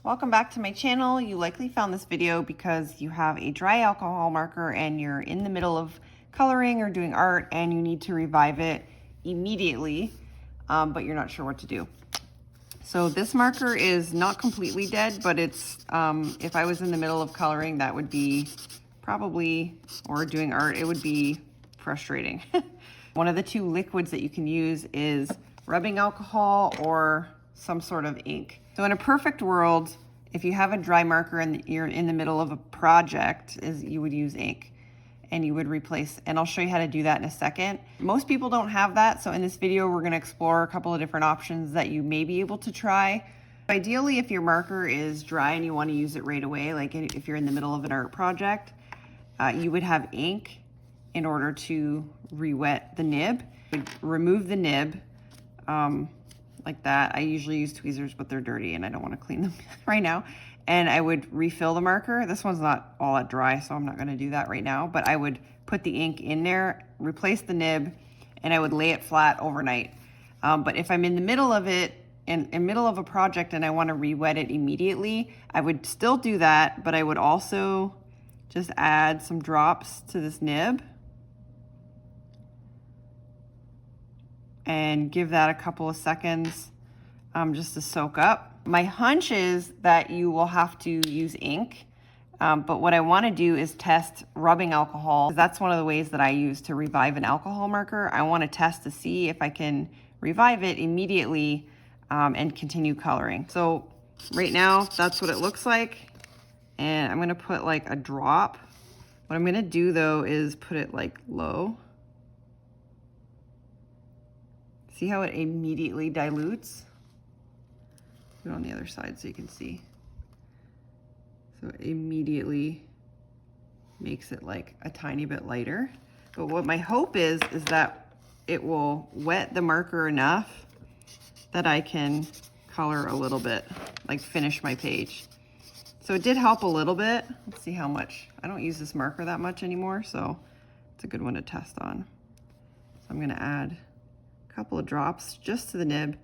Welcome back to my channel. You likely found this video because you have a dry alcohol marker and you're in the middle of coloring or doing art and you need to revive it immediately, but you're not sure what to do. So this marker is not completely dead, but it's, if I was in the middle of coloring, that would be probably, or doing art, it would be frustrating. One of the two liquids that you can use is rubbing alcohol or some sort of ink. So in a perfect world, if you have a dry marker and you're in the middle of a project, you would use ink and you would replace, and I'll show you how to do that in a second. Most people don't have that, so in this video we're gonna explore a couple of different options that you may be able to try. Ideally, if your marker is dry and you wanna use it right away, like if you're in the middle of an art project, you would have ink in order to re-wet the nib. Remove the nib, like that. I usually use tweezers, but they're dirty and I don't want to clean them right now. And I would refill the marker. This one's not all that dry, so I'm not going to do that right now, but I would put the ink in there, replace the nib, and I would lay it flat overnight. But if I'm in the middle of it, in the middle of a project and I want to re-wet it immediately, I would still do that, but I would also just add some drops to this nib and give that a couple of seconds just to soak up. My hunch is that you will have to use ink, but what I want to do is test rubbing alcohol. That's one of the ways that I use to revive an alcohol marker. I want to test to see if I can revive it immediately and continue coloring. So right now, that's what it looks like. And I'm going to put like a drop. What I'm going to do though is put it like low. See how it immediately dilutes? Do it on the other side so you can see. So it immediately makes it like a tiny bit lighter. But what my hope is that it will wet the marker enough that I can color a little bit, like finish my page. So it did help a little bit. Let's see how much. I don't use this marker that much anymore, so it's a good one to test on. So I'm gonna add couple of drops just to the nib.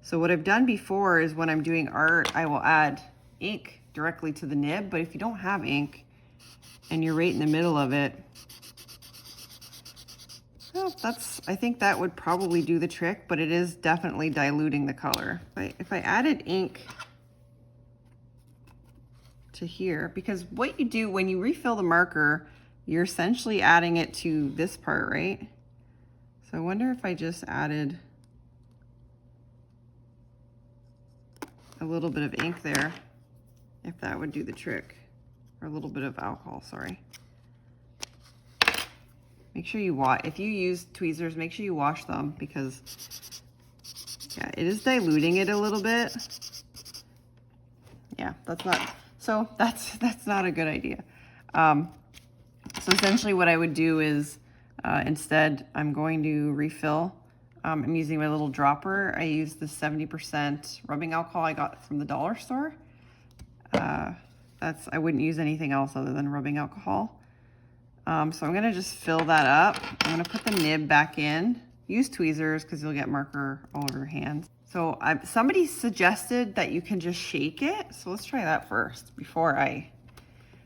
So what I've done before is when I'm doing art, I will add ink directly to the nib, but if you don't have ink and you're right in the middle of it, well, I think that would probably do the trick, but it is definitely diluting the color. If I added ink to here, because what you do when you refill the marker, you're essentially adding it to this part, right? So I wonder if I just added a little bit of ink there, if that would do the trick, or a little bit of alcohol, sorry. Make sure you wash, if you use tweezers, make sure you wash them because yeah, it is diluting it a little bit. Yeah, that's not a good idea. So essentially what I would do is instead, I'm going to refill. I'm using my little dropper. I use the 70% rubbing alcohol I got from the dollar store. I wouldn't use anything else other than rubbing alcohol. So I'm gonna just fill that up. I'm gonna put the nib back in. Use tweezers because you'll get marker all over your hands. So somebody suggested that you can just shake it. So let's try that first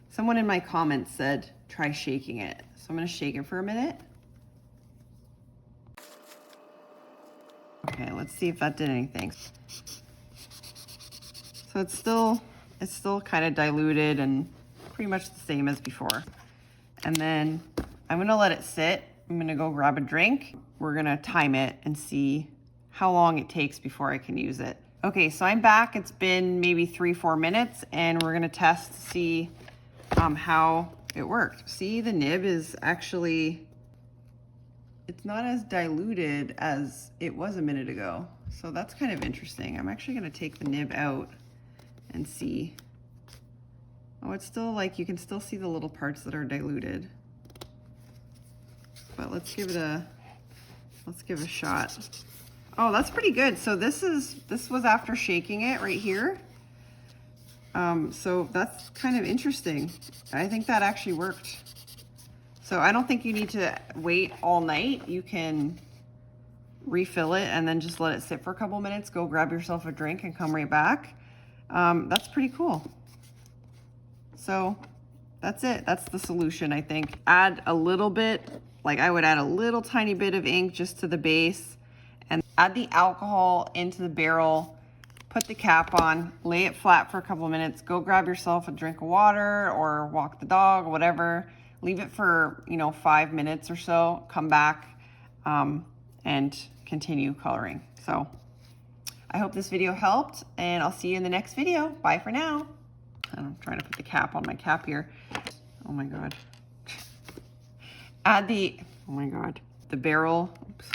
someone in my comments said, try shaking it. So I'm gonna shake it for a minute. Okay, let's see if that did anything. So it's still kind of diluted and pretty much the same as before. And then I'm gonna let it sit. I'm gonna go grab a drink. We're gonna time it and see how long it takes before I can use it. Okay, so I'm back. It's been maybe 3-4 minutes and we're gonna test to see how it worked. See, the nib is actually, it's not as diluted as it was a minute ago. So that's kind of interesting. I'm actually gonna take the nib out and see. Oh, it's still like, you can still see the little parts that are diluted. But let's give a shot. Oh, that's pretty good. So this was after shaking it right here. So that's kind of interesting. I think that actually worked. So I don't think you need to wait all night. You can refill it and then just let it sit for a couple minutes, go grab yourself a drink and come right back. That's pretty cool. So that's it. That's the solution, I think. Add a little bit, like I would add a little tiny bit of ink just to the base, and add the alcohol into the barrel, put the cap on, lay it flat for a couple of minutes, go grab yourself a drink of water or walk the dog, whatever. Leave it for, 5 minutes or so, come back, and continue coloring. So I hope this video helped, and I'll see you in the next video. Bye for now. I'm trying to put the cap on my cap here. Oh my God. Add the, oh my God, the barrel. Oops.